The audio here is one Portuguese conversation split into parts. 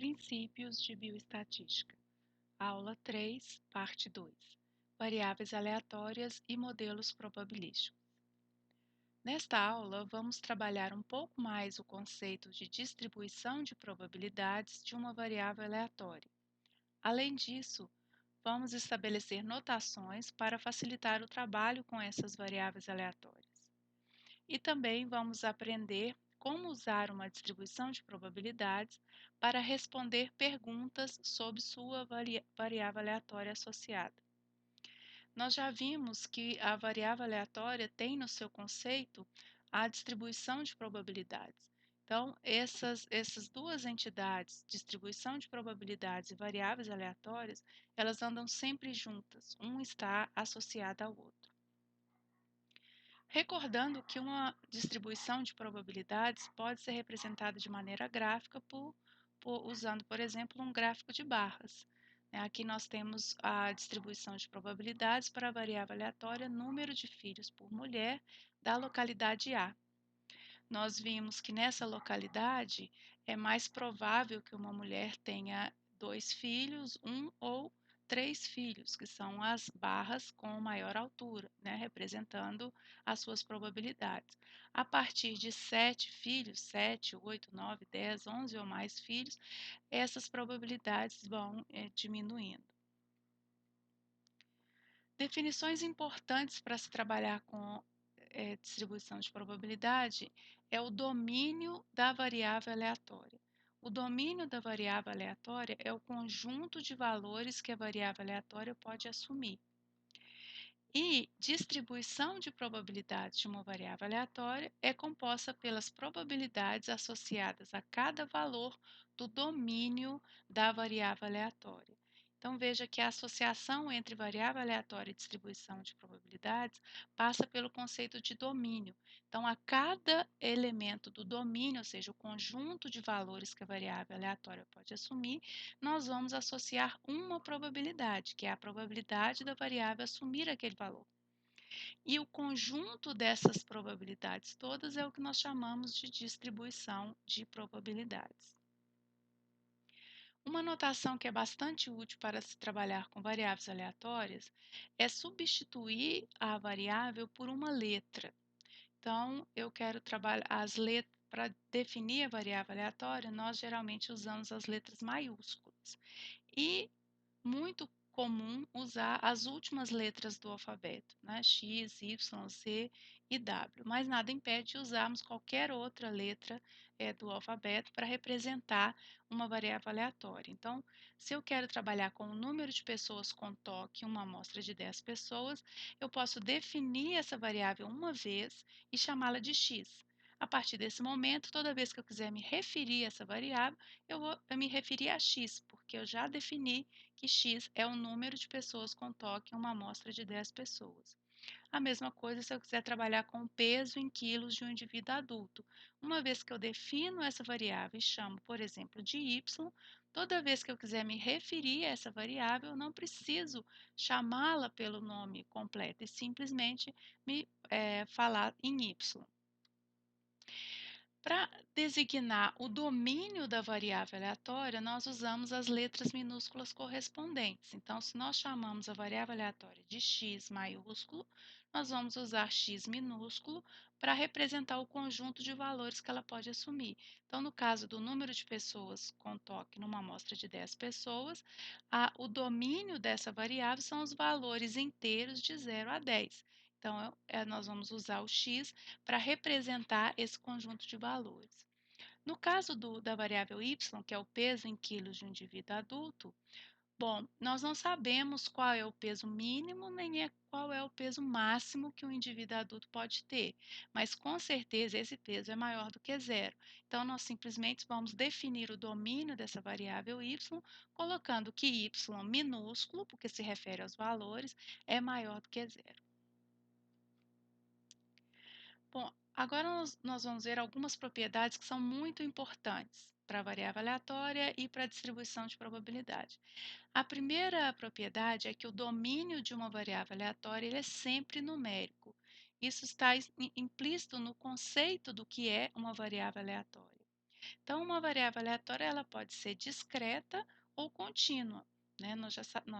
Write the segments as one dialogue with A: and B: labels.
A: Princípios de Bioestatística. Aula 3, parte 2. Variáveis aleatórias e modelos probabilísticos. Nesta aula, vamos trabalhar um pouco mais o conceito de distribuição de probabilidades de uma variável aleatória. Além disso, vamos estabelecer notações para facilitar o trabalho com essas variáveis aleatórias. E também vamos aprender como usar uma distribuição de probabilidades para responder perguntas sobre sua variável aleatória associada. Nós já vimos que a variável aleatória tem no seu conceito a distribuição de probabilidades. Então, essas duas entidades, distribuição de probabilidades e variáveis aleatórias, elas andam sempre juntas, um está associado ao outro. Recordando que uma distribuição de probabilidades pode ser representada de maneira gráfica usando, por exemplo, um gráfico de barras. Aqui nós temos a distribuição de probabilidades para a variável aleatória número de filhos por mulher da localidade A. Nós vimos que nessa localidade é mais provável que uma mulher tenha 2 filhos, 1 ou 3 filhos, que são as barras com maior altura, representando as suas probabilidades. A partir de 7 filhos, 7, 8, 9, 10, 11 ou mais filhos, essas probabilidades vão diminuindo. Definições importantes para se trabalhar com distribuição de probabilidade é o domínio da variável aleatória. O domínio da variável aleatória é o conjunto de valores que a variável aleatória pode assumir. E distribuição de probabilidades de uma variável aleatória é composta pelas probabilidades associadas a cada valor do domínio da variável aleatória. Então, veja que a associação entre variável aleatória e distribuição de probabilidades passa pelo conceito de domínio. Então, a cada elemento do domínio, ou seja, o conjunto de valores que a variável aleatória pode assumir, nós vamos associar uma probabilidade, que é a probabilidade da variável assumir aquele valor. E o conjunto dessas probabilidades todas é o que nós chamamos de distribuição de probabilidades. Uma notação que é bastante útil para se trabalhar com variáveis aleatórias é substituir a variável por uma letra. Então, eu quero trabalhar as letras para definir a variável aleatória, nós geralmente usamos as letras maiúsculas. E muito comum usar as últimas letras do alfabeto, X, Y, Z e W, mas nada impede de usarmos qualquer outra letra do alfabeto para representar uma variável aleatória. Então, se eu quero trabalhar com o número de pessoas com toque, uma amostra de 10 pessoas, eu posso definir essa variável uma vez e chamá-la de X. A partir desse momento, toda vez que eu quiser me referir a essa variável, eu vou me referir a X, porque eu já defini que X é o número de pessoas com toque em uma amostra de 10 pessoas. A mesma coisa se eu quiser trabalhar com o peso em quilos de um indivíduo adulto. Uma vez que eu defino essa variável e chamo, por exemplo, de Y, toda vez que eu quiser me referir a essa variável, eu não preciso chamá-la pelo nome completo e simplesmente me falar em Y. Para designar o domínio da variável aleatória, nós usamos as letras minúsculas correspondentes. Então, se nós chamamos a variável aleatória de x maiúsculo, nós vamos usar x minúsculo para representar o conjunto de valores que ela pode assumir. Então, no caso do número de pessoas com toque numa amostra de 10 pessoas, o domínio dessa variável são os valores inteiros de 0 a 10. Então, nós vamos usar o x para representar esse conjunto de valores. No caso da variável y, que é o peso em quilos de um indivíduo adulto, bom, nós não sabemos qual é o peso mínimo nem qual é o peso máximo que um indivíduo adulto pode ter, mas com certeza esse peso é maior do que zero. Então, nós simplesmente vamos definir o domínio dessa variável y, colocando que y minúsculo, porque se refere aos valores, é maior do que zero. Bom, agora nós vamos ver algumas propriedades que são muito importantes para a variável aleatória e para a distribuição de probabilidade. A primeira propriedade é que o domínio de uma variável aleatória ele é sempre numérico. Isso está implícito no conceito do que é uma variável aleatória. Então, uma variável aleatória ela pode ser discreta ou contínua, né? Nós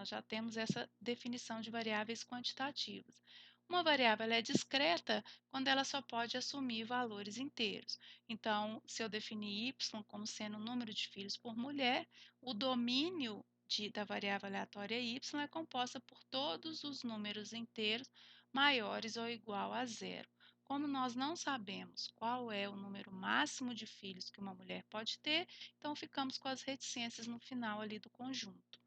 A: já temos essa definição de variáveis quantitativas. Uma variável ela é discreta quando ela só pode assumir valores inteiros. Então, se eu definir y como sendo o número de filhos por mulher, o domínio da variável aleatória y é composta por todos os números inteiros maiores ou igual a zero. Como nós não sabemos qual é o número máximo de filhos que uma mulher pode ter, então ficamos com as reticências no final ali do conjunto.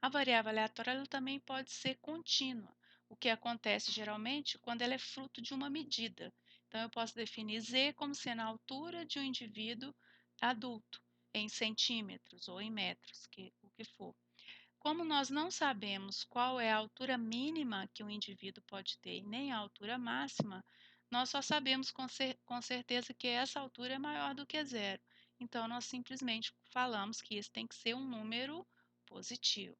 A: A variável aleatória ela também pode ser contínua, o que acontece geralmente quando ela é fruto de uma medida. Então, eu posso definir z como sendo a altura de um indivíduo adulto, em centímetros ou em metros, o que for. Como nós não sabemos qual é a altura mínima que um indivíduo pode ter e nem a altura máxima, nós só sabemos com certeza que essa altura é maior do que zero. Então, nós simplesmente falamos que isso tem que ser um número positivo.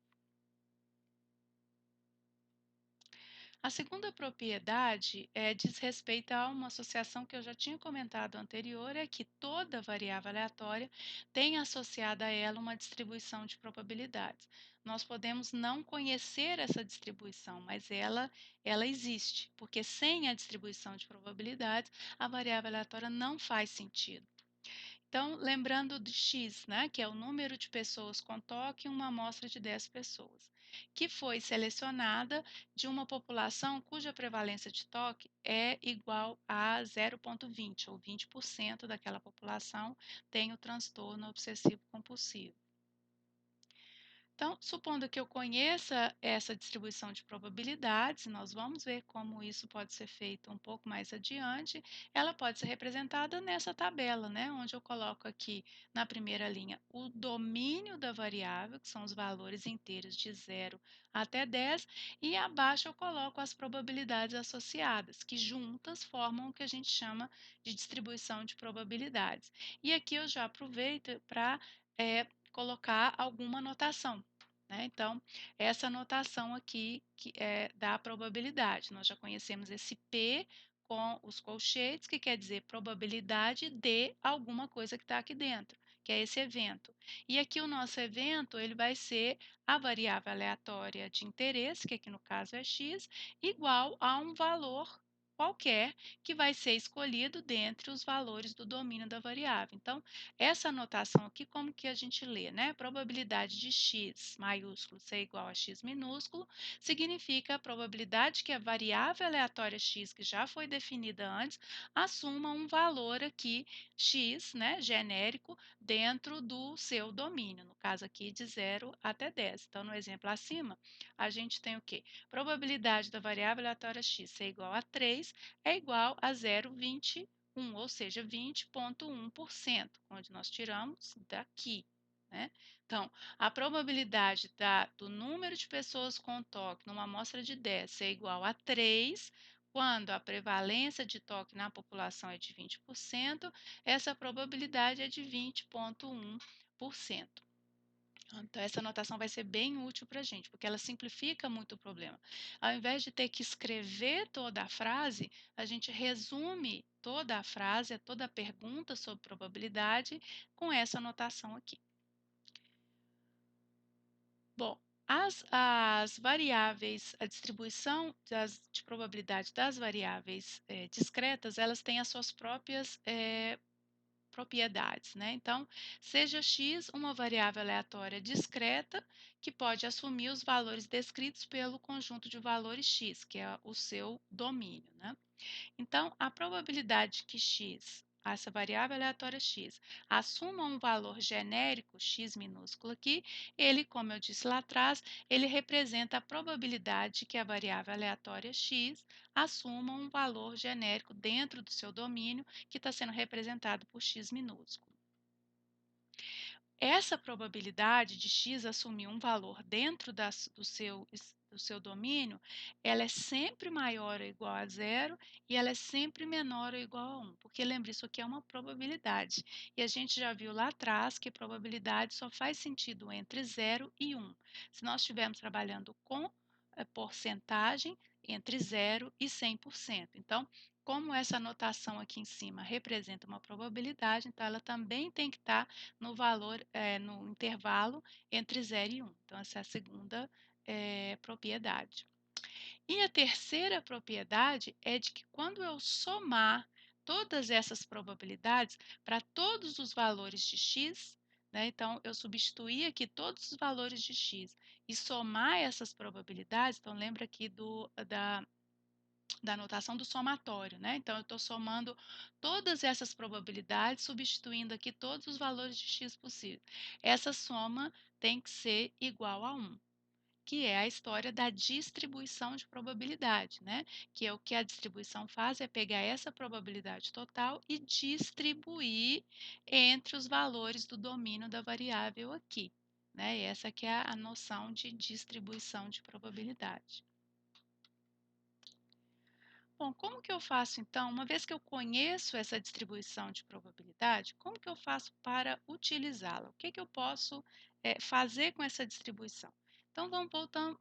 A: A segunda propriedade diz respeito a uma associação que eu já tinha comentado anterior, é que toda variável aleatória tem associada a ela uma distribuição de probabilidades. Nós podemos não conhecer essa distribuição, mas ela existe, porque sem a distribuição de probabilidades, a variável aleatória não faz sentido. Então, lembrando de X, né, que é o número de pessoas com toque em uma amostra de 10 pessoas, que foi selecionada de uma população cuja prevalência de toque é igual a 0,20, ou 20% daquela população tem o transtorno obsessivo compulsivo. Então, supondo que eu conheça essa distribuição de probabilidades, nós vamos ver como isso pode ser feito um pouco mais adiante. Ela pode ser representada nessa tabela, né, onde eu coloco aqui na primeira linha o domínio da variável, que são os valores inteiros de 0 até 10, e abaixo eu coloco as probabilidades associadas, que juntas formam o que a gente chama de distribuição de probabilidades. E aqui eu já aproveito para colocar alguma notação. Né? Então, essa notação aqui que é da probabilidade. Nós já conhecemos esse P com os colchetes, que quer dizer probabilidade de alguma coisa que está aqui dentro, que é esse evento. E aqui o nosso evento ele vai ser a variável aleatória de interesse, que aqui no caso é x, igual a um valor qualquer que vai ser escolhido dentre os valores do domínio da variável. Então, essa anotação aqui, como que a gente lê, né? Probabilidade de x maiúsculo ser igual a x minúsculo, significa a probabilidade que a variável aleatória x, que já foi definida antes, assuma um valor aqui, x, né, genérico, dentro do seu domínio, no caso aqui de 0 até 10. Então, no exemplo acima, a gente tem o quê? Probabilidade da variável aleatória x ser igual a 3 é igual a 0,21, ou seja, 20,1%, onde nós tiramos daqui. Né? Então, a probabilidade do número de pessoas com toque numa amostra de 10 ser igual a 3, quando a prevalência de toque na população é de 20%, essa probabilidade é de 20,1%. Então, essa anotação vai ser bem útil para a gente, porque ela simplifica muito o problema. Ao invés de ter que escrever toda a frase, a gente resume toda a frase, toda a pergunta sobre probabilidade com essa anotação aqui. Bom, as variáveis, a distribuição de probabilidade das variáveis discretas, elas têm as suas próprias propriedades, né? Então, seja x uma variável aleatória discreta que pode assumir os valores descritos pelo conjunto de valores x, que é o seu domínio, né? Então, a probabilidade que x, essa variável aleatória x, assuma um valor genérico, x minúsculo aqui, ele, como eu disse lá atrás, ele representa a probabilidade que a variável aleatória x assuma um valor genérico dentro do seu domínio, que está sendo representado por x minúsculo. Essa probabilidade de x assumir um valor dentro do seu domínio, ela é sempre maior ou igual a zero e ela é sempre menor ou igual a 1, porque lembra, isso aqui é uma probabilidade. E a gente já viu lá atrás que probabilidade só faz sentido entre 0 e 1. Se nós estivermos trabalhando com porcentagem, entre 0 e 100%. Então, como essa notação aqui em cima representa uma probabilidade, então ela também tem que estar no valor, no intervalo entre 0 e 1. Então, essa é a segunda propriedade. E a terceira propriedade é de que quando eu somar todas essas probabilidades para todos os valores de x, né, então eu substituir aqui todos os valores de x e somar essas probabilidades, então lembra aqui da notação do somatório, né? Então, eu estou somando todas essas probabilidades, substituindo aqui todos os valores de x possíveis. Essa soma tem que ser igual a 1, que é a história da distribuição de probabilidade, né? Que é o que a distribuição faz, é pegar essa probabilidade total e distribuir entre os valores do domínio da variável aqui, né? E essa que é a noção de distribuição de probabilidade. Bom, como que eu faço então, uma vez que eu conheço essa distribuição de probabilidade, como que eu faço para utilizá-la? O que que eu posso fazer com essa distribuição? Então,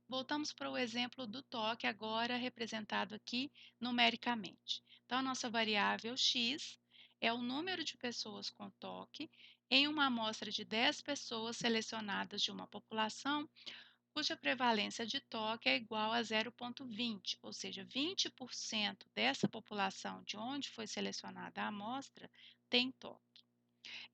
A: voltamos para o exemplo do toque, agora representado aqui numericamente. Então, a nossa variável x é o número de pessoas com toque em uma amostra de 10 pessoas selecionadas de uma população cuja prevalência de toque é igual a 0,20, ou seja, 20% dessa população de onde foi selecionada a amostra tem toque.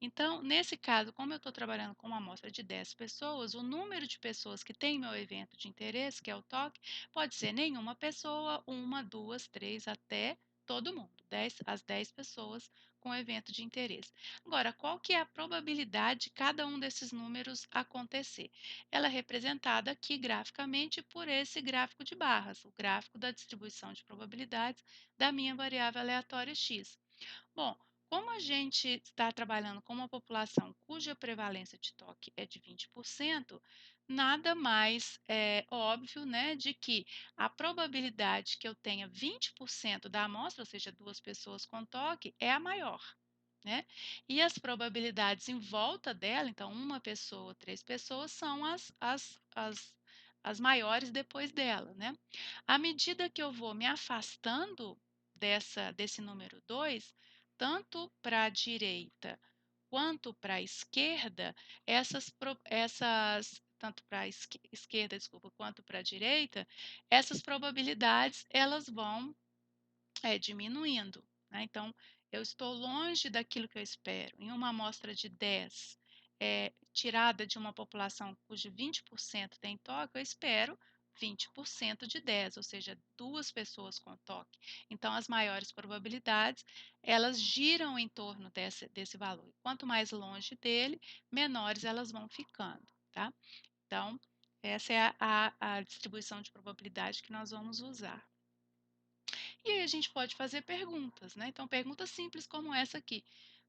A: Então, nesse caso, como eu estou trabalhando com uma amostra de 10 pessoas, o número de pessoas que tem meu evento de interesse, que é o toque, pode ser nenhuma pessoa, uma, duas, três, até todo mundo, as 10 pessoas com evento de interesse. Agora, qual que é a probabilidade de cada um desses números acontecer? Ela é representada aqui graficamente por esse gráfico de barras, o gráfico da distribuição de probabilidades da minha variável aleatória x. Bom, como a gente está trabalhando com uma população cuja prevalência de toque é de 20%, nada mais é óbvio, né, de que a probabilidade que eu tenha 20% da amostra, ou seja, duas pessoas com toque, é a maior. Né? E as probabilidades em volta dela, então uma pessoa, três pessoas, são as maiores depois dela. Né? À medida que eu vou me afastando desse número 2, tanto para a direita quanto para a esquerda, tanto para a esquerda, desculpa, quanto para a direita, essas probabilidades elas vão diminuindo. Né? Então, eu estou longe daquilo que eu espero. Em uma amostra de 10, tirada de uma população cujo 20% tem toque, eu espero 20% de 10, ou seja, duas pessoas com toque. Então, as maiores probabilidades, elas giram em torno desse valor. Quanto mais longe dele, menores elas vão ficando. Tá? Então, essa é a distribuição de probabilidade que nós vamos usar. E aí a gente pode fazer perguntas, né? Então, perguntas simples como essa aqui.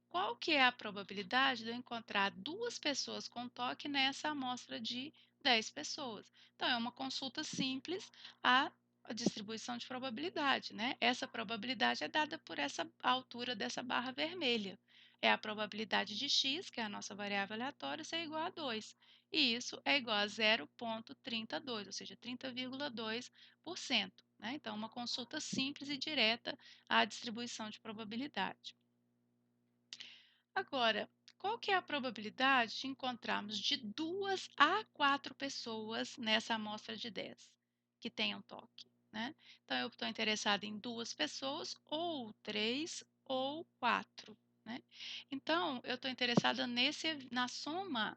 A: Qual que é a probabilidade de eu encontrar duas pessoas com toque nessa amostra de 10 pessoas? Então, é uma consulta simples à distribuição de probabilidade, né? Essa probabilidade é dada por essa altura dessa barra vermelha. É a probabilidade de x, que é a nossa variável aleatória, ser igual a 2. E isso é igual a 0,32, ou seja, 30,2%. Né? Então, uma consulta simples e direta à distribuição de probabilidade. Agora, qual que é a probabilidade de encontrarmos de 2 a 4 pessoas nessa amostra de 10 que tenham toque? Né? Então, eu estou interessada em 2 pessoas, ou 3, ou 4. Né? Então, eu estou interessada na soma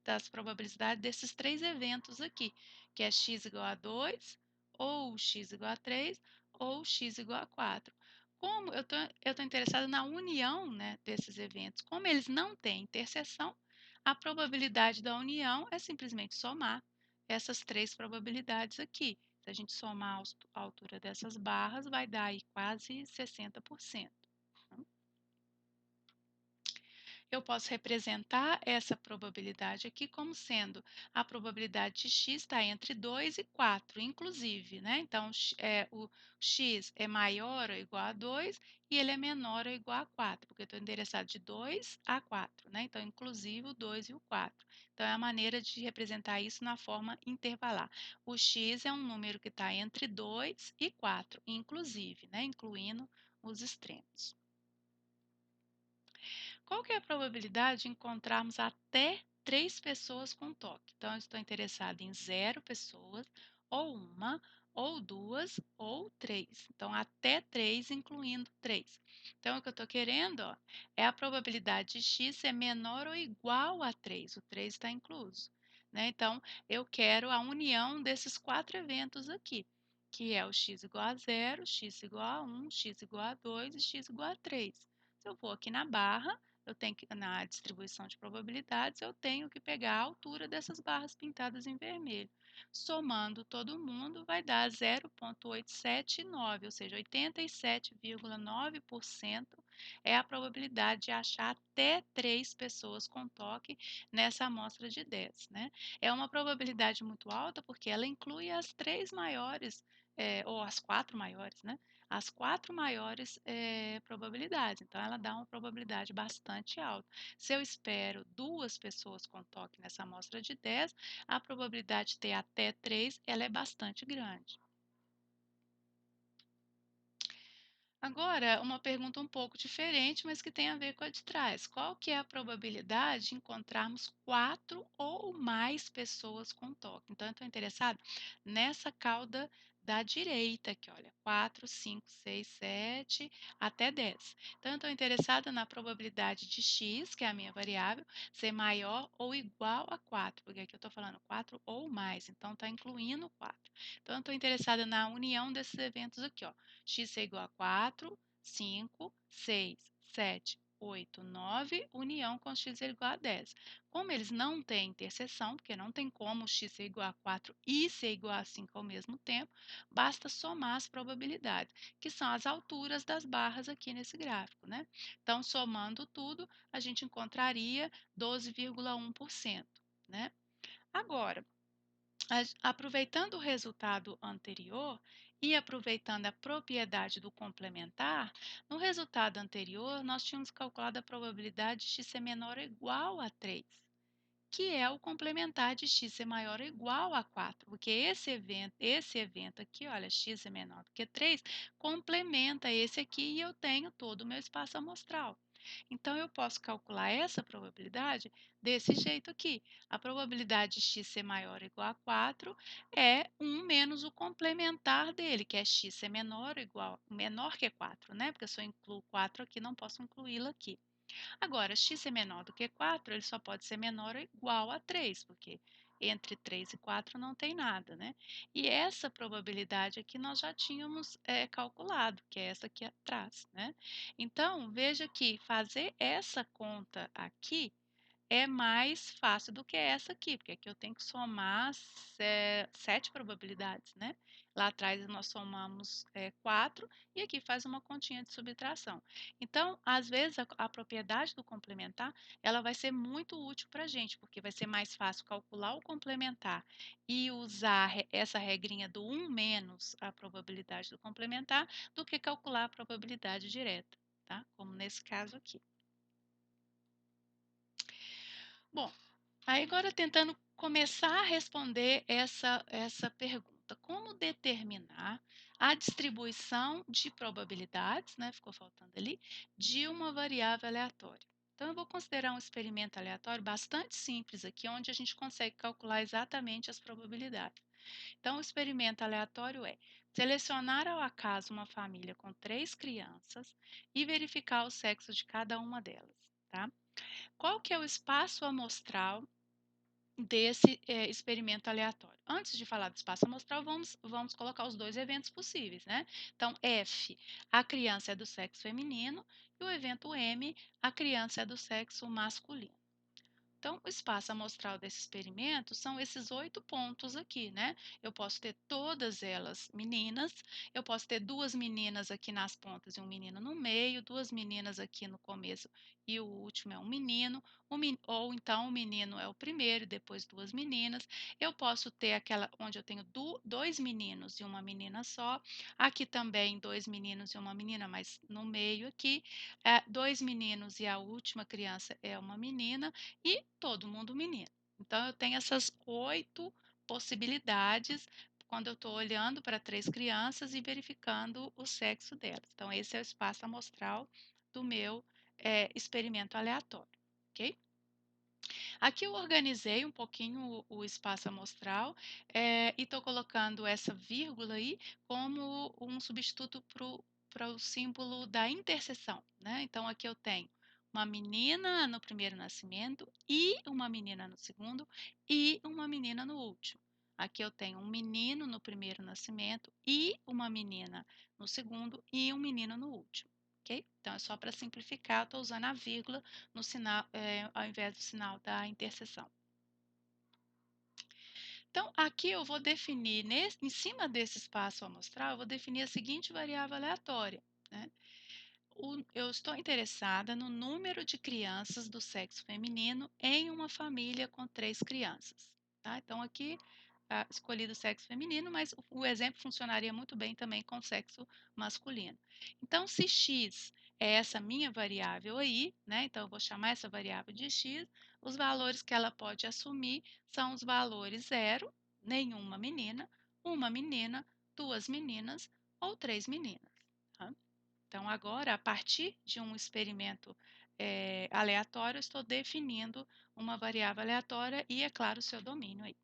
A: das probabilidades desses três eventos aqui, que é x igual a 2, ou x igual a 3, ou x igual a 4. Como eu estou interessada na união, né, desses eventos. Como eles não têm interseção, a probabilidade da união é simplesmente somar essas três probabilidades aqui. Se a gente somar a altura dessas barras, vai dar aí quase 60%. eu posso representar essa probabilidade aqui como sendo a probabilidade de x está entre 2 e 4, inclusive, né? Então, o x é maior ou igual a 2 e ele é menor ou igual a 4, porque eu estou endereçado de 2 a 4, né? Então, inclusive o 2 e o 4. Então, é a maneira de representar isso na forma intervalar. O x é um número que está entre 2 e 4, inclusive, né? Incluindo os extremos. Qual que é a probabilidade de encontrarmos até 3 pessoas com toque? Então, eu estou interessada em 0 pessoas, ou uma, ou duas, ou 3. Então, até 3, incluindo 3. Então, o que eu estou querendo, ó, é a probabilidade de x ser menor ou igual a 3. O 3 está incluso, né? Então, eu quero a união desses 4 eventos aqui, que é o x igual a 0, x igual a 1, x igual a 2 e x igual a 3. Se eu vou aqui na barra, eu tenho que, na distribuição de probabilidades, eu tenho que pegar a altura dessas barras pintadas em vermelho. Somando todo mundo, vai dar 0,879, ou seja, 87,9% é a probabilidade de achar até 3 pessoas com toque nessa amostra de 10, né? É uma probabilidade muito alta porque ela inclui as 3 maiores, ou as 4 maiores, né? As 4 maiores probabilidades. Então, ela dá uma probabilidade bastante alta. Se eu espero 2 pessoas com toque nessa amostra de 10, a probabilidade de ter até 3, ela é bastante grande. Agora, uma pergunta um pouco diferente, mas que tem a ver com a de trás. Qual que é a probabilidade de encontrarmos 4 ou mais pessoas com toque? Então, eu estou interessado nessa cauda da direita aqui, olha, 4, 5, 6, 7, até 10. Então, eu estou interessada na probabilidade de x, que é a minha variável, ser maior ou igual a 4, porque aqui eu estou falando 4 ou mais, então está incluindo 4. Então, eu estou interessada na união desses eventos aqui, ó. X é igual a 4, 5, 6, 7, 8, 9, união com x é igual a 10. Como eles não têm interseção, porque não tem como x ser igual a 4 e ser igual a 5 ao mesmo tempo, basta somar as probabilidades, que são as alturas das barras aqui nesse gráfico, né? Então, somando tudo, a gente encontraria 12,1%, né? Agora, aproveitando o resultado anterior e aproveitando a propriedade do complementar, no resultado anterior nós tínhamos calculado a probabilidade de x ser menor ou igual a 3, que é o complementar de x ser maior ou igual a 4, porque esse evento aqui, olha, x é menor do que 3, complementa esse aqui e eu tenho todo o meu espaço amostral. Então, eu posso calcular essa probabilidade desse jeito aqui. A probabilidade de x ser maior ou igual a 4 é 1 menos o complementar dele, que é x ser menor ou igual, menor que 4, né? Porque se eu incluo 4 aqui, não posso incluí-lo aqui. Agora, x é menor do que 4, ele só pode ser menor ou igual a 3, porque entre 3 e 4 não tem nada, né? E essa probabilidade aqui nós já tínhamos calculado, que é essa aqui atrás, né? Então, veja que fazer essa conta aqui é mais fácil do que essa aqui, porque aqui eu tenho que somar 7 probabilidades, né? Lá atrás nós somamos 4 e aqui faz uma continha de subtração. Então, às vezes, a propriedade do complementar, ela vai ser muito útil para a gente, porque vai ser mais fácil calcular o complementar e usar essa regrinha do 1 menos a probabilidade do complementar, do que calcular a probabilidade direta, tá? Como nesse caso aqui. Bom, aí agora tentando começar a responder essa pergunta. Como determinar a distribuição de probabilidades, né, ficou faltando ali, de uma variável aleatória? Então, eu vou considerar um experimento aleatório bastante simples aqui, onde a gente consegue calcular exatamente as probabilidades. Então, o experimento aleatório é selecionar ao acaso uma família com 3 crianças e verificar o sexo de cada uma delas, tá? Qual que é o espaço amostral desse experimento aleatório? Antes de falar do espaço amostral, vamos colocar os dois eventos possíveis, né? Então, F, a criança é do sexo feminino, e o evento M, a criança é do sexo masculino. Então, o espaço amostral desse experimento são esses 8 pontos aqui, né? Eu posso ter todas elas meninas, eu posso ter 2 meninas aqui nas pontas e um menino no meio, 2 meninas aqui no começo e o último é um menino, ou então o menino é o primeiro e depois duas meninas. Eu posso ter aquela onde eu tenho dois meninos e uma menina só. Aqui também dois meninos e uma menina, mas no meio aqui, dois meninos e a última criança é uma menina e todo mundo menino. Então eu tenho essas 8 possibilidades quando eu estou olhando para 3 crianças e verificando o sexo delas. Então esse é o espaço amostral do meu experimento aleatório, ok? Aqui eu organizei um pouquinho o espaço amostral e estou colocando essa vírgula aí como um substituto para o símbolo da interseção, né? Então aqui eu tenho uma menina no primeiro nascimento e uma menina no segundo e uma menina no último. Aqui eu tenho um menino no primeiro nascimento e uma menina no segundo e um menino no último, ok? Então é só para simplificar, estou usando a vírgula no sinal, ao invés do sinal da interseção. Então, aqui eu vou definir, em cima desse espaço amostral, eu vou definir a seguinte variável aleatória, né? Eu estou interessada no número de crianças do sexo feminino em uma família com 3 crianças, tá? Então, aqui escolhi do sexo feminino, mas o exemplo funcionaria muito bem também com o sexo masculino. Então, se x é essa minha variável aí, né? Então, eu vou chamar essa variável de x. Os valores que ela pode assumir são os valores zero, nenhuma menina, uma menina, duas meninas ou três meninas. Tá? Então, agora, a partir de um experimento aleatório, eu estou definindo uma variável aleatória e, é claro, o seu domínio aí.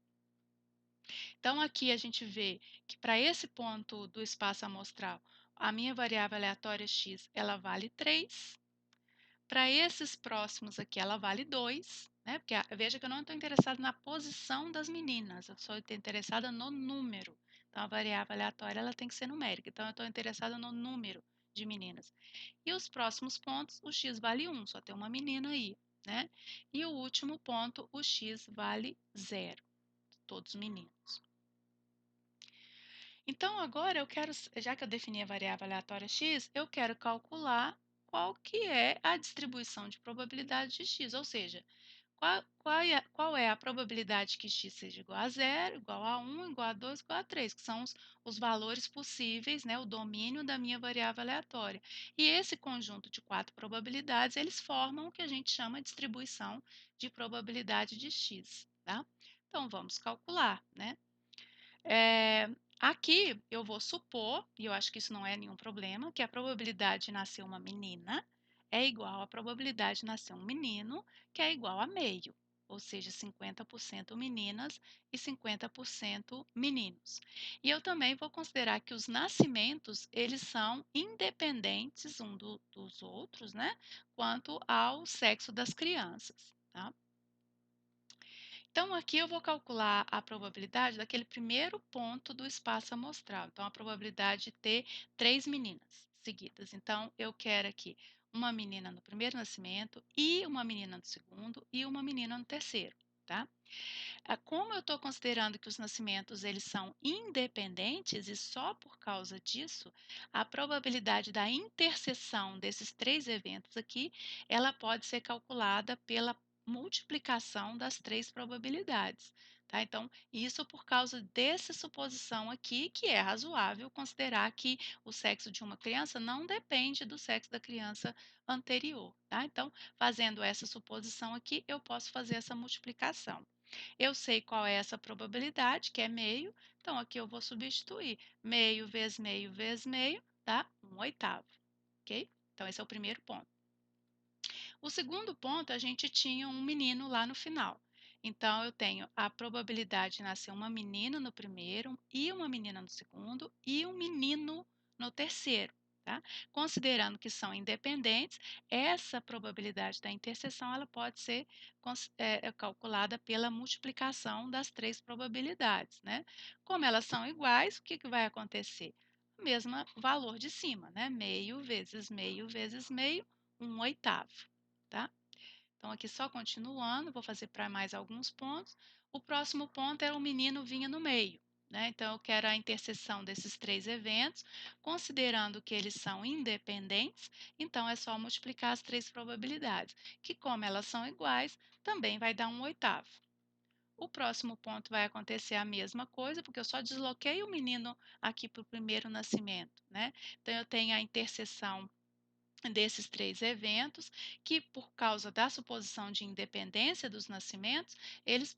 A: Então, aqui a gente vê que para esse ponto do espaço amostral, a minha variável aleatória x, ela vale 3. Para esses próximos aqui, ela vale 2, né? Porque veja que eu não estou interessada na posição das meninas, eu sou interessada no número. Então, a variável aleatória ela tem que ser numérica. Então, eu estou interessada no número de meninas. E os próximos pontos, o x vale 1, só tem uma menina aí, né? E o último ponto, o x vale 0, todos meninos. Então, agora eu quero, já que eu defini a variável aleatória x, eu quero calcular qual que é a distribuição de probabilidade de x, ou seja, qual é a probabilidade que x seja igual a 0, igual a 1, igual a 2, igual a 3, que são os valores possíveis, né, o domínio da minha variável aleatória. E esse conjunto de 4 probabilidades, eles formam o que a gente chama de distribuição de probabilidade de x, tá? Então, vamos calcular, né? Aqui eu vou supor, e eu acho que isso não é nenhum problema, que a probabilidade de nascer uma menina é igual à probabilidade de nascer um menino, que é igual a meio, ou seja, 50% meninas e 50% meninos. E eu também vou considerar que os nascimentos, eles são independentes dos outros, né, quanto ao sexo das crianças, tá? Então, aqui eu vou calcular a probabilidade daquele primeiro ponto do espaço amostral. Então, a probabilidade de ter 3 meninas seguidas. Então, eu quero aqui uma menina no primeiro nascimento e uma menina no segundo e uma menina no terceiro, tá? Como eu estou considerando que os nascimentos eles são independentes e só por causa disso, a probabilidade da interseção desses 3 eventos aqui, ela pode ser calculada pela multiplicação das 3 probabilidades. Tá? Então, isso por causa dessa suposição aqui, que é razoável considerar que o sexo de uma criança não depende do sexo da criança anterior. Tá? Então, fazendo essa suposição aqui, eu posso fazer essa multiplicação. Eu sei qual é essa probabilidade, que é meio, então aqui eu vou substituir meio vezes meio, dá 1/8, ok? Então esse é o primeiro ponto. O segundo ponto, a gente tinha um menino lá no final. Então eu tenho a probabilidade de nascer uma menina no primeiro e uma menina no segundo e um menino no terceiro. Tá? Considerando que são independentes, essa probabilidade da interseção ela pode ser calculada pela multiplicação das 3 probabilidades. Né? Como elas são iguais, o que vai acontecer? O mesmo valor de cima, né? Meio vezes meio, 1/8. Tá? Então, aqui só continuando, vou fazer para mais alguns pontos. O próximo ponto é o menino vinha no meio. né? Então, eu quero a interseção desses 3 eventos, considerando que eles são independentes, então é só multiplicar as 3 probabilidades, que como elas são iguais, também vai dar 1/8. O próximo ponto vai acontecer a mesma coisa, porque eu só desloquei o menino aqui para o primeiro nascimento, né? Então, eu tenho a interseção desses 3 eventos, que por causa da suposição de independência dos nascimentos,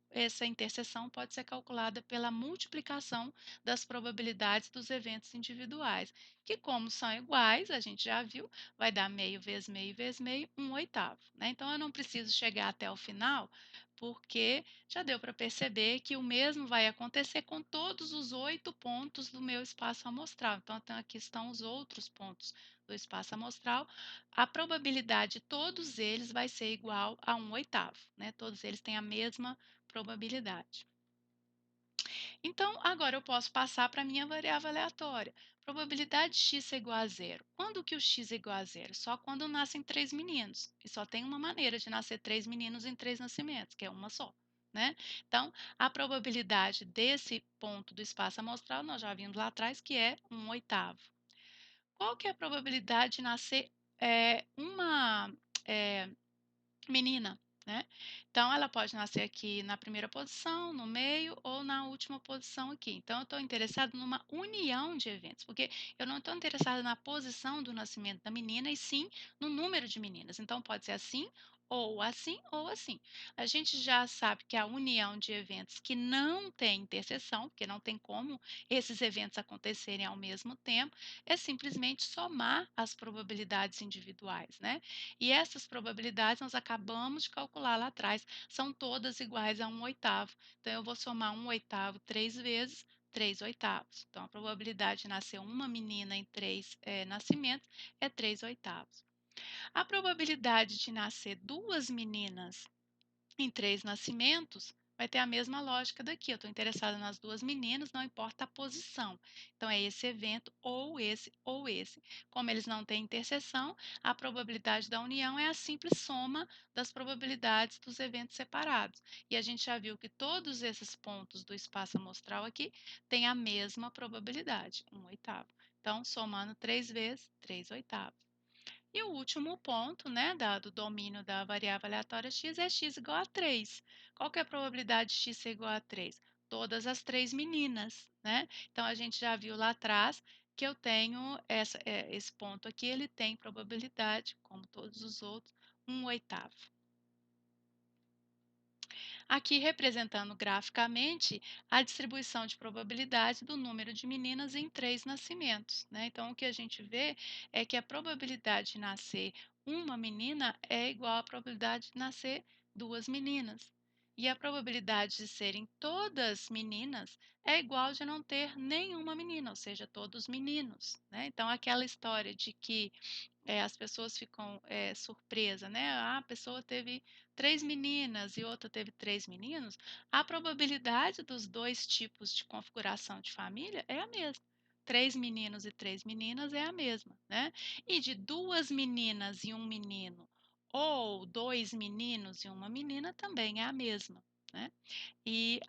A: essa interseção pode ser calculada pela multiplicação das probabilidades dos eventos individuais, que como são iguais, a gente já viu, vai dar meio vezes meio vezes meio, 1/8, né? Então eu não preciso chegar até o final, porque já deu para perceber que o mesmo vai acontecer com todos os 8 pontos do meu espaço amostral. Então aqui estão os outros pontos do espaço amostral, a probabilidade de todos eles vai ser igual a 1/8, né? Todos eles têm a mesma probabilidade. Então, agora eu posso passar para a minha variável aleatória. Probabilidade de x ser igual a zero. Quando que o x é igual a zero? Só quando nascem 3 meninos. E só tem uma maneira de nascer 3 meninos em 3 nascimentos, que é uma só, né? Então, a probabilidade desse ponto do espaço amostral, nós já vimos lá atrás, que é 1/8. Qual que é a probabilidade de nascer uma menina, né? Então, ela pode nascer aqui na primeira posição, no meio ou na última posição aqui. Então, eu estou interessado numa união de eventos, porque eu não estou interessada na posição do nascimento da menina, e sim no número de meninas. Então, pode ser assim, ou assim, ou assim. A gente já sabe que a união de eventos que não tem interseção, porque não tem como esses eventos acontecerem ao mesmo tempo, é simplesmente somar as probabilidades individuais, né? E essas probabilidades nós acabamos de calcular lá atrás, são todas iguais a 1/8. Então, eu vou somar 1/8 3 vezes, 3/8. Então, a probabilidade de nascer uma menina em 3 nascimentos é 3/8. A probabilidade de nascer 2 meninas em 3 nascimentos, vai ter a mesma lógica daqui. Eu estou interessada nas 2 meninas, não importa a posição. Então, é esse evento, ou esse, ou esse. Como eles não têm interseção, a probabilidade da união é a simples soma das probabilidades dos eventos separados. E a gente já viu que todos esses pontos do espaço amostral aqui têm a mesma probabilidade, 1/8. Então, somando 3 vezes, 3/8. E o último ponto, né, do domínio da variável aleatória x é x igual a 3. Qual que é a probabilidade de x ser igual a 3? Todas as 3 meninas, né? Então, a gente já viu lá atrás que eu tenho esse ponto aqui, ele tem probabilidade, como todos os outros, 1/8. Aqui representando graficamente a distribuição de probabilidade do número de meninas em 3 nascimentos, né? Então, o que a gente vê é que a probabilidade de nascer uma menina é igual à probabilidade de nascer 2 meninas. E a probabilidade de serem todas meninas é igual de não ter nenhuma menina, ou seja, todos meninos, né? Então, aquela história de que as pessoas ficam surpresa, né? Ah, a pessoa teve 3 meninas e outra teve 3 meninos. A probabilidade dos 2 tipos de configuração de família é a mesma. 3 meninos e 3 meninas é a mesma, né? E de 2 meninas e um menino, ou 2 meninos e uma menina, também é a mesma, né? E,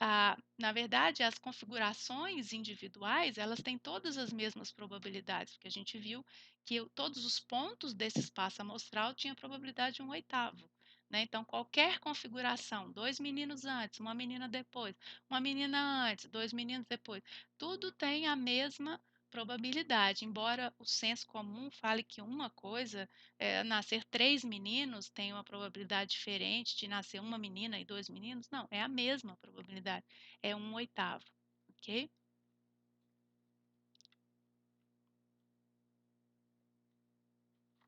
A: na verdade, as configurações individuais, elas têm todas as mesmas probabilidades, porque a gente viu que todos os pontos desse espaço amostral tinham probabilidade de 1/8, né? Então, qualquer configuração, 2 meninos antes, uma menina depois, uma menina antes, 2 meninos depois, tudo tem a mesma probabilidade, embora o senso comum fale que uma coisa, nascer 3 meninos tem uma probabilidade diferente de nascer uma menina e 2 meninos, não, é a mesma probabilidade, é 1/8, ok?